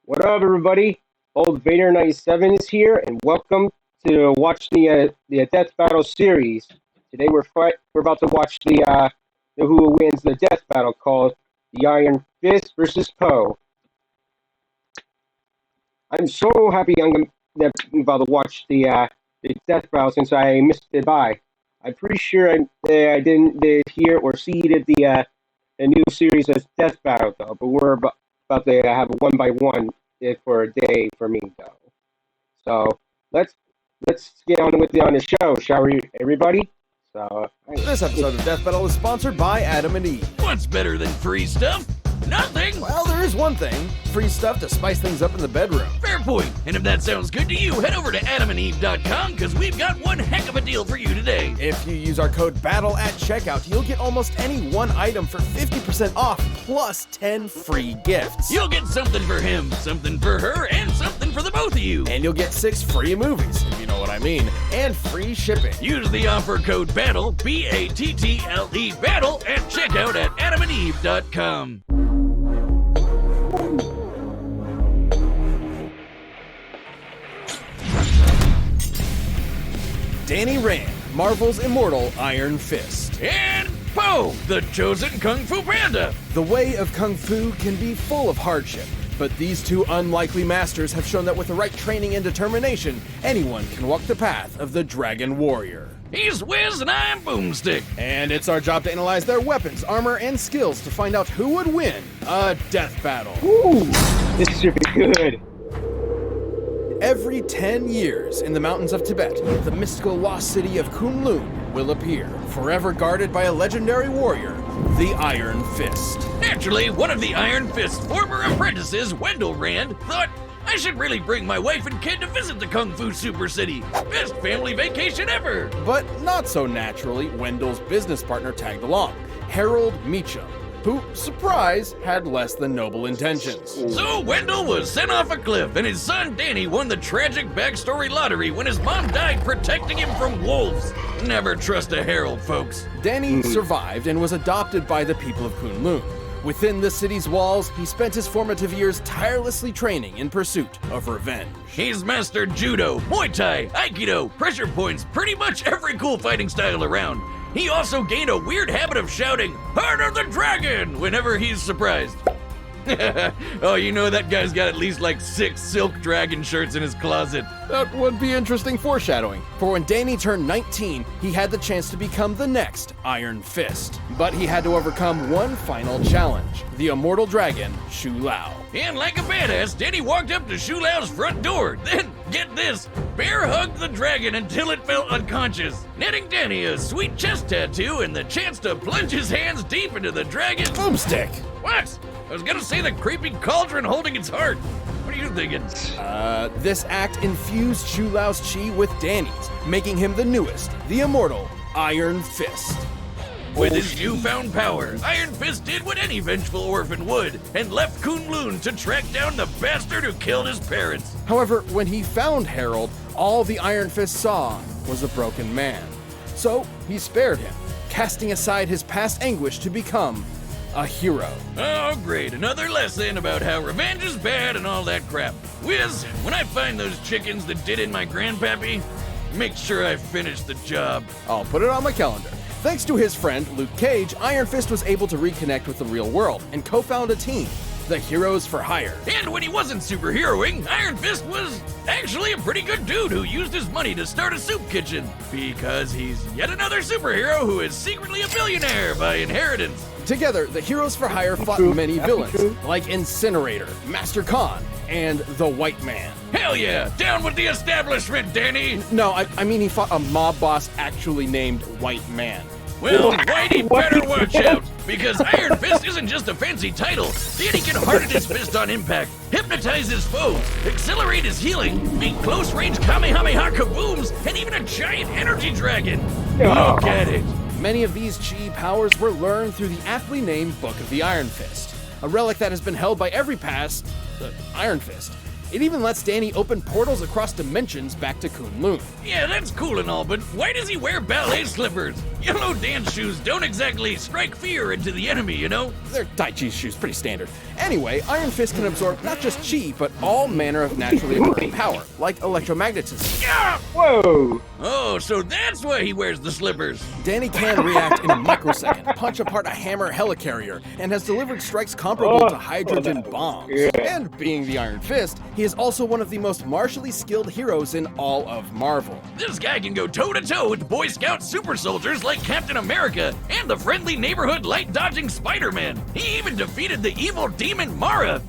What up, everybody? Lordbaltvader97's here, and welcome to watch the Death Battle series. Today we're about to watch the who wins the Death Battle called the Iron Fist versus Poe. I'm so happy that I'm about to watch the Death Battle since I missed it by. I'm pretty sure I didn't hear or see the new series of Death Battle though, but we're about to have a one by one for a day for me though. So let's get on with the show, shall we, everybody? So this episode of Death Battle is sponsored by Adam and Eve. What's better than free stuff? Nothing! Well, there is one thing. Free stuff to spice things up in the bedroom. Fair point. And if that sounds good to you, head over to adamandeve.com because we've got one heck of a deal for you today. If you use our code BATTLE at checkout, you'll get almost any one item for 50% off, plus 10 free gifts. You'll get something for him, something for her, and something for the both of you. And you'll get 6 free movies, if you know what I mean, and free shipping. Use the offer code BATTLE, B-A-T-T-L-E, BATTLE, at checkout at adamandeve.com. Danny Rand, Marvel's immortal Iron Fist. And Poe, the chosen Kung Fu Panda. The way of Kung Fu can be full of hardship, but these two unlikely masters have shown that with the right training and determination, anyone can walk the path of the Dragon Warrior. He's Wiz and I'm Boomstick. And it's our job to analyze their weapons, armor, and skills to find out who would win a death battle. Ooh, this should be good. Every 10 years in the mountains of Tibet, the mystical lost city of Kunlun will appear, forever guarded by a legendary warrior, the Iron Fist. Naturally, one of the Iron Fist's former apprentices, Wendell Rand, thought, I should really bring my wife and kid to visit the Kung Fu Super City. Best family vacation ever! But not so naturally, Wendell's business partner tagged along, Harold Meacham, who, surprise, had less than noble intentions. So Wendell was sent off a cliff, and his son Danny won the tragic backstory lottery when his mom died protecting him from wolves. Never trust a Harold, folks. Danny survived and was adopted by the people of Kunlun. Within the city's walls, he spent his formative years tirelessly training in pursuit of revenge. He's mastered judo, Muay Thai, Aikido, pressure points, pretty much every cool fighting style around. He also gained a weird habit of shouting, "Heart of the Dragon!" whenever he's surprised. Oh, you know that guy's got at least like 6 silk dragon shirts in his closet. That would be interesting foreshadowing, for when Danny turned 19, he had the chance to become the next Iron Fist. But he had to overcome one final challenge, the immortal dragon, Shu Lao. And like a badass, Danny walked up to Shu Lao's front door, then, get this, bear hugged the dragon until it fell unconscious, netting Danny a sweet chest tattoo and the chance to plunge his hands deep into the dragon. Boomstick! What? I was gonna say the creepy cauldron holding its heart. What are you thinking? This act infused Shu Lao's chi with Danny's, making him the newest, the immortal Iron Fist. With his newfound power, Iron Fist did what any vengeful orphan would, and left Kunlun to track down the bastard who killed his parents. However, when he found Harold, all the Iron Fist saw was a broken man. So he spared him, casting aside his past anguish to become a hero. Oh, great. Another lesson about how revenge is bad and all that crap. Wiz, when I find those chickens that did in my grandpappy, make sure I finish the job. I'll put it on my calendar. Thanks to his friend, Luke Cage, Iron Fist was able to reconnect with the real world and co-found a team, the Heroes for Hire. And when he wasn't superheroing, Iron Fist was actually a pretty good dude who used his money to start a soup kitchen. Because he's yet another superhero who is secretly a billionaire by inheritance. Together, the Heroes for Hire fought many villains, like Incinerator, Master Khan, and the White Man. Hell yeah! Down with the establishment, Danny! No, I mean he fought a mob boss actually named White Man. Well, Whitey better watch out, because Iron Fist isn't just a fancy title. Danny can harden his fist on impact, hypnotize his foes, accelerate his healing, make close-range Kamehameha kabooms, and even a giant energy dragon. Look at it. Many of these chi powers were learned through the aptly named Book of the Iron Fist, a relic that has been held by every past Iron Fist. It even lets Danny open portals across dimensions back to Kunlun. Yeah, that's cool and all, but why does he wear ballet slippers? Yellow dance shoes don't exactly strike fear into the enemy, you know? They're Daichi's shoes, pretty standard. Anyway, Iron Fist can absorb not just chi, but all manner of naturally occurring power, like electromagnetism. Yeah! Whoa! Oh, so that's why he wears the slippers. Danny can react in a microsecond, punch apart a hammer helicarrier, and has delivered strikes comparable to hydrogen bombs. Yeah. And being the Iron Fist, he is also one of the most martially skilled heroes in all of Marvel. This guy can go toe-to-toe with Boy Scout super soldiers like Captain America and the friendly neighborhood light-dodging Spider-Man. He even defeated the evil demon Mara.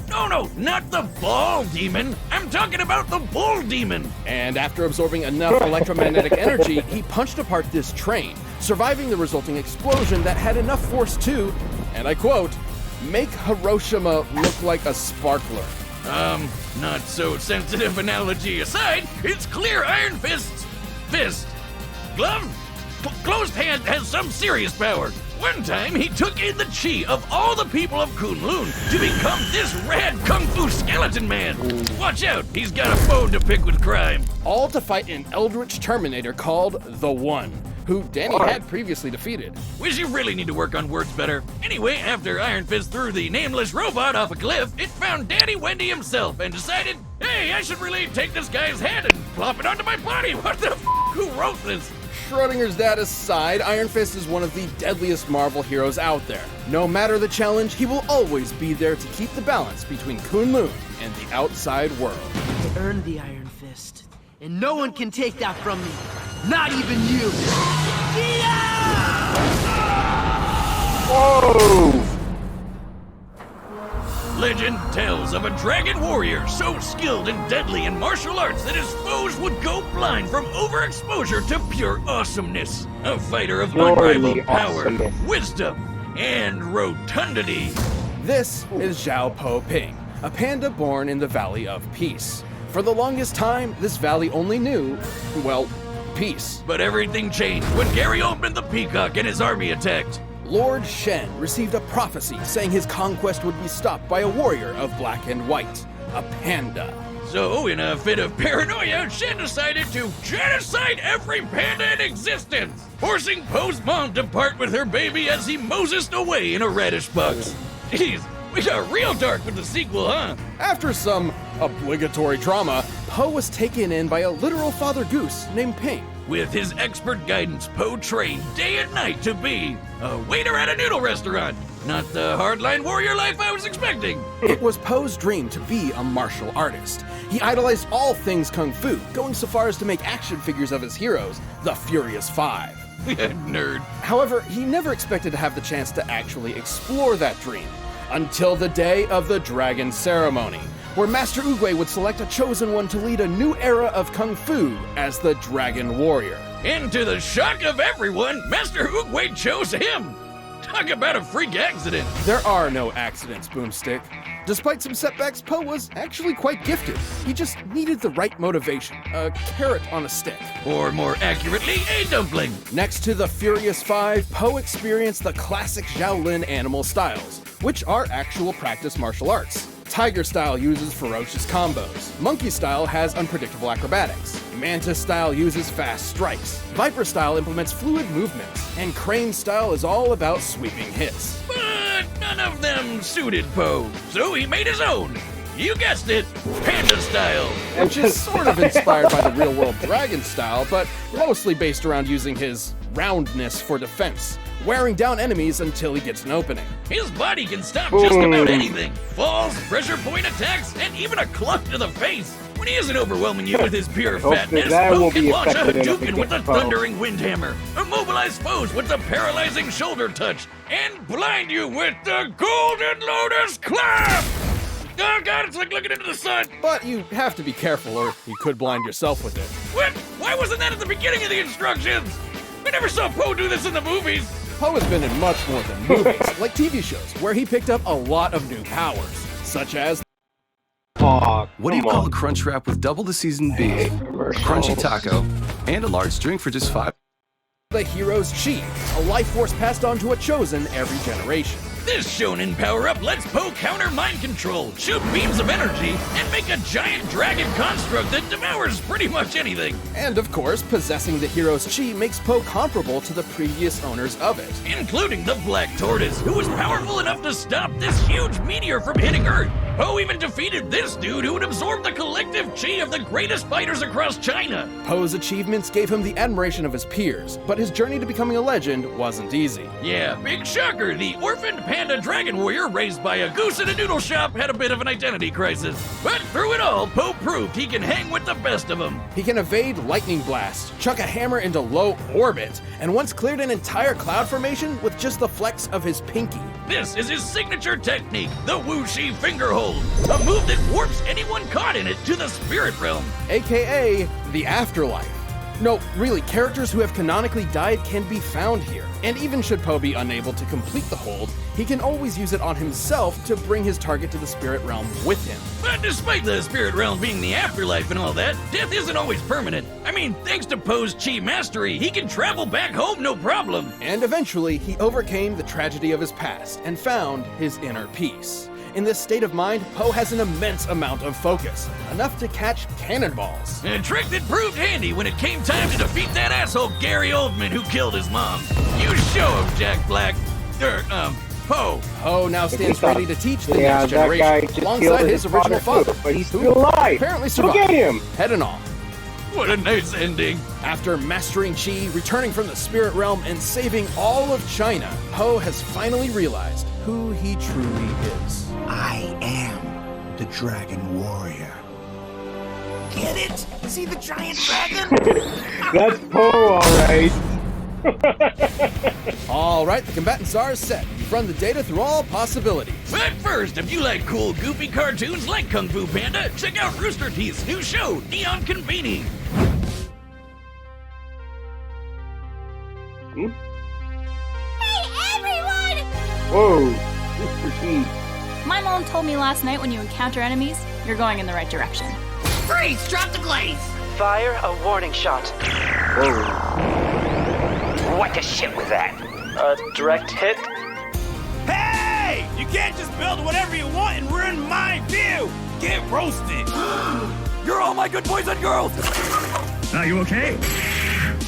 No, not the ball demon. I'm talking about the bull demon. And after absorbing enough electromagnetic energy, he punched apart this train, surviving the resulting explosion that had enough force to, and I quote, make Hiroshima look like a sparkler. Not so sensitive analogy aside, it's clear Iron Fist's fist. Glove? Closed hand has some serious power. One time, he took in the chi of all the people of Kunlun to become this rad kung fu skeleton man. Watch out, he's got a bone to pick with crime. All to fight an eldritch Terminator called The One, who Danny had previously defeated. Wish you really need to work on words better. Anyway, after Iron Fist threw the nameless robot off a cliff, it found Daddy Wendy himself and decided, hey, I should really take this guy's head and plop it onto my body. What the f***? Who wrote this? Schrodinger's dad aside, Iron Fist is one of the deadliest Marvel heroes out there. No matter the challenge, he will always be there to keep the balance between Kunlun and the outside world. I earned the Iron Fist, and no one can take that from me. Not even you. Whoa! Legend tells of a dragon warrior so skilled and deadly in martial arts that his foes would go blind from overexposure to pure awesomeness. A fighter of unrivaled power, awesomeness. wisdom, and rotundity. This is Zhao Po Ping, a panda born in the Valley of Peace. For the longest time, this valley only knew, well, peace. But everything changed when Gary Oldman the Peacock and his army attacked. Lord Shen received a prophecy saying his conquest would be stopped by a warrior of black and white, a panda. So, in a fit of paranoia, Shen decided to genocide every panda in existence, forcing Poe's mom to part with her baby as he Mosesed away in a radish box. Jeez, we got real dark with the sequel, huh? After some obligatory trauma, Poe was taken in by a literal father goose named Ping. With his expert guidance, Poe trained day and night to be a waiter at a noodle restaurant. Not the hardline warrior life I was expecting. It was Poe's dream to be a martial artist. He idolized all things kung fu, going so far as to make action figures of his heroes, the Furious Five. Nerd. However, he never expected to have the chance to actually explore that dream, until the day of the Dragon Ceremony, where Master Oogway would select a chosen one to lead a new era of kung fu as the Dragon Warrior. And to the shock of everyone, Master Oogway chose him. Talk about a freak accident. There are no accidents, Boomstick. Despite some setbacks, Poe was actually quite gifted. He just needed the right motivation, a carrot on a stick. Or more accurately, a dumpling. Next to the Furious Five, Poe experienced the classic Shaolin animal styles, which are actual practice martial arts. Tiger style uses ferocious combos. Monkey style has unpredictable acrobatics. Mantis style uses fast strikes. Viper style implements fluid movements. And Crane style is all about sweeping hits. But none of them suited Poe, so he made his own. You guessed it, panda style. Which is sort of inspired by the real-world dragon style, but mostly based around using his roundness for defense, wearing down enemies until he gets an opening. His body can stop just about anything. Falls, pressure point attacks, and even a club to the face. When he isn't overwhelming you with his pure fatness, that Poe will can be launch a effective enough Hadouken with against a Poe. thundering windhammer, immobilize foes with the paralyzing shoulder touch, and blind you with the Golden Lotus Clap! Oh god, it's like looking into the sun! But you have to be careful, or you could blind yourself with it. What? Why wasn't that at the beginning of the instructions? I never saw Poe do this in the movies! Poe has been in much more than movies, like TV shows, where he picked up a lot of new powers, such as Aw, What do you come call on. a crunch wrap with double the seasoned beef, a crunchy taco, and a large drink for just $5? the hero's chi, a life force passed on to a chosen every generation. This shonen power-up lets Po counter mind control, shoot beams of energy, and make a giant dragon construct that devours pretty much anything. And of course, possessing the hero's chi makes Po comparable to the previous owners of it. Including the Black Tortoise, who was powerful enough to stop this huge meteor from hitting Earth. Po even defeated this dude who would absorb the collective chi of the greatest fighters across China. Po's achievements gave him the admiration of his peers, but his journey to becoming a legend wasn't easy. Yeah, big shocker, the orphaned panda dragon warrior raised by a goose in a noodle shop had a bit of an identity crisis. But through it all, Po proved he can hang with the best of them. He can evade lightning blasts, chuck a hammer into low orbit, and once cleared an entire cloud formation with just the flex of his pinky. This is his signature technique, the Wuxi finger hold, a move that warps anyone caught in it to the spirit realm. AKA the afterlife. No, really, characters who have canonically died can be found here. And even should Po be unable to complete the hold, he can always use it on himself to bring his target to the spirit realm with him. But despite the spirit realm being the afterlife and all that, death isn't always permanent. I mean, thanks to Po's chi mastery, he can travel back home no problem. And eventually, he overcame the tragedy of his past and found his inner peace. In this state of mind, Po has an immense amount of focus, enough to catch cannonballs. A trick that proved handy when it came time to defeat that asshole Gary Oldman who killed his mom. You show him, Jack Black. Po. Po now stands ready to teach the that next guy generation, just alongside killed his original father, but he's still alive. apparently survived. Look at him. Head and all. What a nice ending. After mastering chi, returning from the spirit realm, and saving all of China, Po has finally realized who he truly is. I am the Dragon Warrior. Get it? See the giant dragon? That's Po, alright. All right, the combatants are set. You've run the data through all possibilities. But first, if you like cool, goofy cartoons like Kung Fu Panda, check out Rooster Teeth's new show, Neon Convening. Hey, everyone! Whoa, Mr. T. My mom told me last night when you encounter enemies, you're going in the right direction. Freeze! Drop the glaze! Fire a warning shot. What the shit was that? A direct hit. Hey! You can't just build whatever you want and ruin my view! Get roasted! You're all my good boys and girls! Are you okay?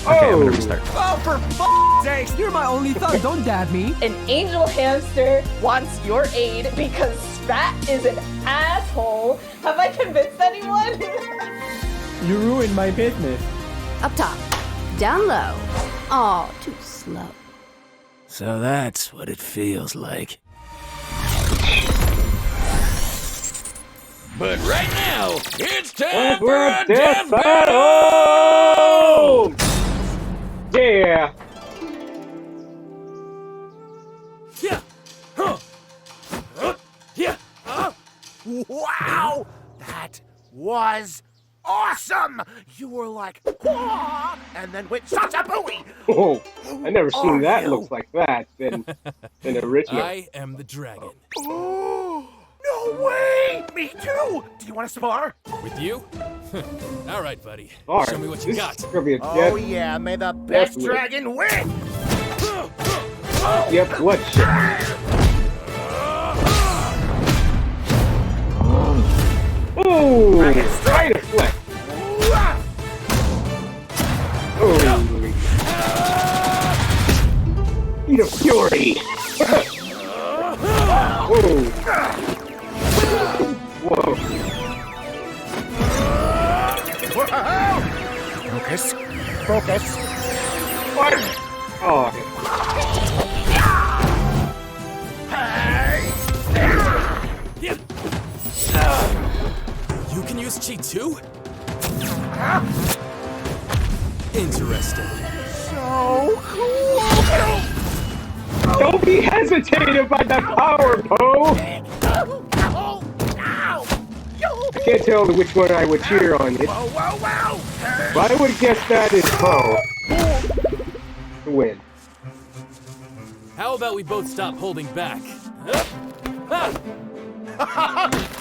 Okay, I'm gonna restart. Oh, for f***'s sakes! You're my only thug, don't dab me! An angel hamster wants your aid because Sprat is an asshole. Have I convinced anyone? You ruined my business. Up top, down low, all too slow. So that's what it feels like. But right now, it's time for a death death battle! Yeah. Yeah. Huh. Yeah. Wow! That was awesome! You were like, "Wah!" and then went sa-sa-booey! Oh, I never seen that look like that in the original. I am the dragon. Oh, no way! Me too! Do you want to spar? With you? All right, buddy. All Show me what you this got. is gonna be a Oh death. yeah, may the best Definitely. dragon win! Yep, what shit? Ooh, right of flex. Ooh. Eat a fury. Ooh. Whoa. Focus. Focus. What? Oh, okay. You can use chi too? Interesting. So cool! Don't be hesitated by the power, Po. I can't tell which one I would cheer on. But I would guess that is Po to win. How about we both stop holding back?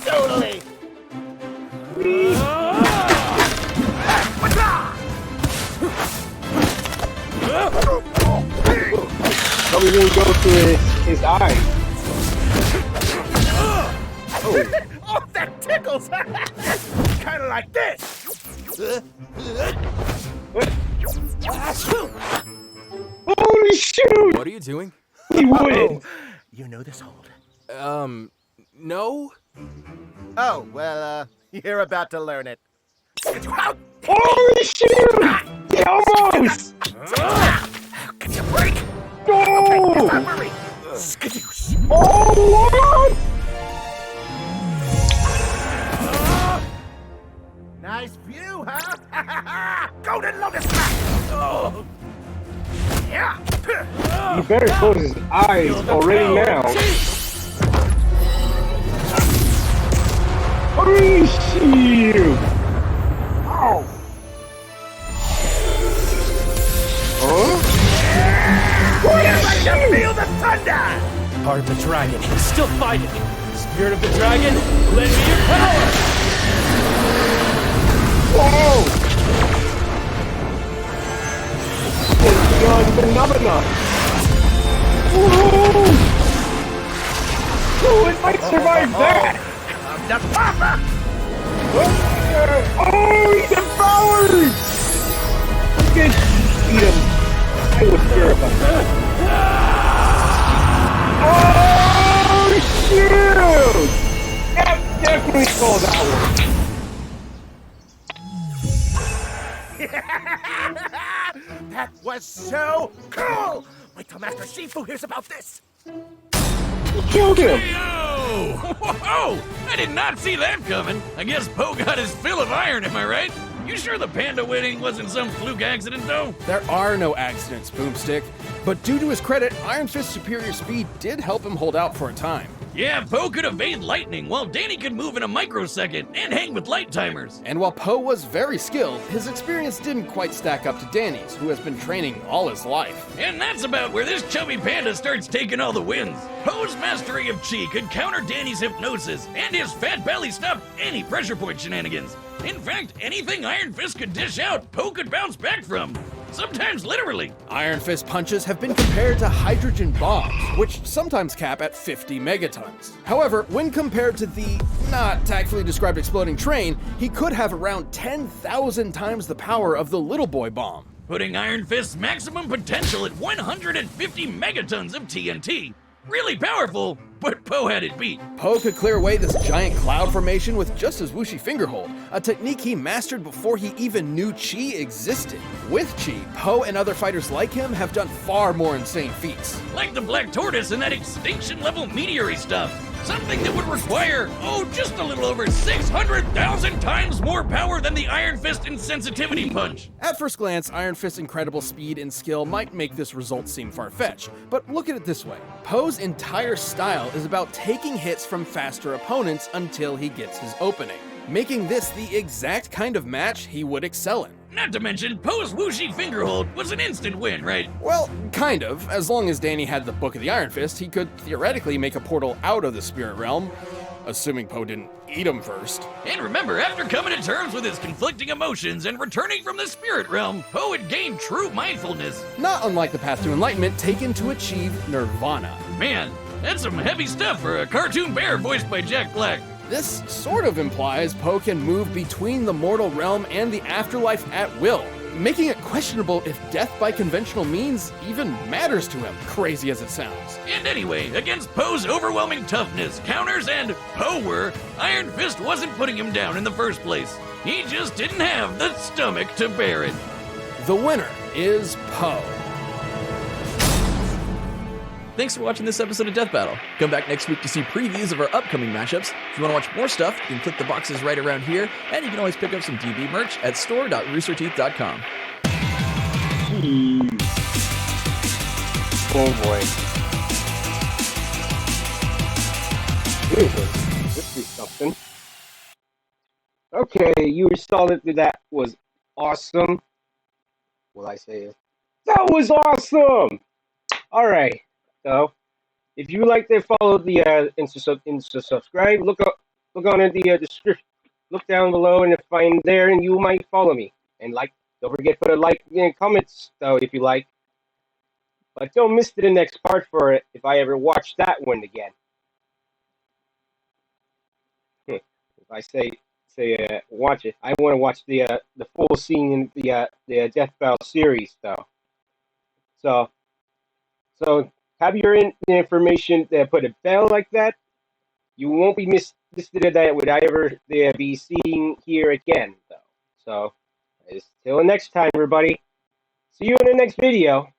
Totally! Probably didn't go through his eyes. Oh, that tickles! Kind of like this. Holy shoot! What are you doing? He wins! You know this hold? No? Oh, well, you're about to learn it. Holy shoot! He almost! Can you break? No! Hurry! Skadoosh! Oh, what? Nice view, huh? Golden Lotus Pack! Oh. Yeah! He better close his eyes already now. Holy shoot! Oh! Huh? Ready to feel the thunder! Heart of the dragon, he's still fighting. Spirit of the dragon, lend me your power! Whoa! It's beyond phenomena! Whoa! Who might survive that? The Papa! Oh, he's devoured! Good. Eat him. I would care about that. Oh, shoot! That definitely saw that one. That was so cool! Wait till Master Shifu hears about this! You killed him! Hey-o! Whoa! I did not see that coming. I guess Poe got his fill of iron, am I right? You sure the panda winning wasn't some fluke accident, though? There are no accidents, Boomstick. But due to his credit, Iron Fist's superior speed did help him hold out for a time. Yeah, Poe could evade lightning, while Danny could move in a microsecond and hang with light timers. And while Poe was very skilled, his experience didn't quite stack up to Danny's, who has been training all his life. And that's about where this chubby panda starts taking all the wins. Poe's mastery of chi could counter Danny's hypnosis, and his fat belly stopped any pressure point shenanigans. In fact, anything Iron Fist could dish out, Poe could bounce back from. Sometimes literally. Iron Fist punches have been compared to hydrogen bombs, which sometimes cap at 50 megatons. However, when compared to the not tactfully described exploding train, he could have around 10,000 times the power of the Little Boy bomb. Putting Iron Fist's maximum potential at 150 megatons of TNT. Really powerful, but Poe had it beat. Poe could clear away this giant cloud formation with just his whooshy finger hold, a technique he mastered before he even knew chi existed. With chi, Poe and other fighters like him have done far more insane feats. Like the Black Tortoise and that extinction-level meteor stuff. Something that would require, just a little over 600,000 times more power than the Iron Fist insensitivity punch. At first glance, Iron Fist's incredible speed and skill might make this result seem far-fetched, but look at it this way. Poe's entire style is about taking hits from faster opponents until he gets his opening, making this the exact kind of match he would excel in. Not to mention, Poe's whooshy fingerhold was an instant win, right? Well, kind of. As long as Danny had the Book of the Iron Fist, he could theoretically make a portal out of the spirit realm, assuming Poe didn't eat him first. And remember, after coming to terms with his conflicting emotions and returning from the spirit realm, Poe had gained true mindfulness. Not unlike the path to enlightenment taken to achieve nirvana. Man, that's some heavy stuff for a cartoon bear voiced by Jack Black. This sort of implies Poe can move between the mortal realm and the afterlife at will, making it questionable if death by conventional means even matters to him, crazy as it sounds. And anyway, against Poe's overwhelming toughness, counters, and power, Iron Fist wasn't putting him down in the first place. He just didn't have the stomach to bear it. The winner is Poe. Thanks for watching this episode of Death Battle. Come back next week to see previews of our upcoming matchups. If you want to watch more stuff, you can click the boxes right around here, and you can always pick up some DB merch at store.roosterteeth.com. Oh boy. This is something. Okay, you installed it. That was awesome. Will I say it? That was awesome! Alright. So, if you like to follow the Insta subscribe, look on in the description. Look down below and find there, and you might follow me. And don't forget to put a like and comments though if you like. But don't miss the next part for it if I ever watch that one again. I say watch it. I want to watch the full scene in the Death Battle series though. So have your information put a bell like that. You won't be missed that would I ever be seeing here again though. So till next time, everybody. See you in the next video.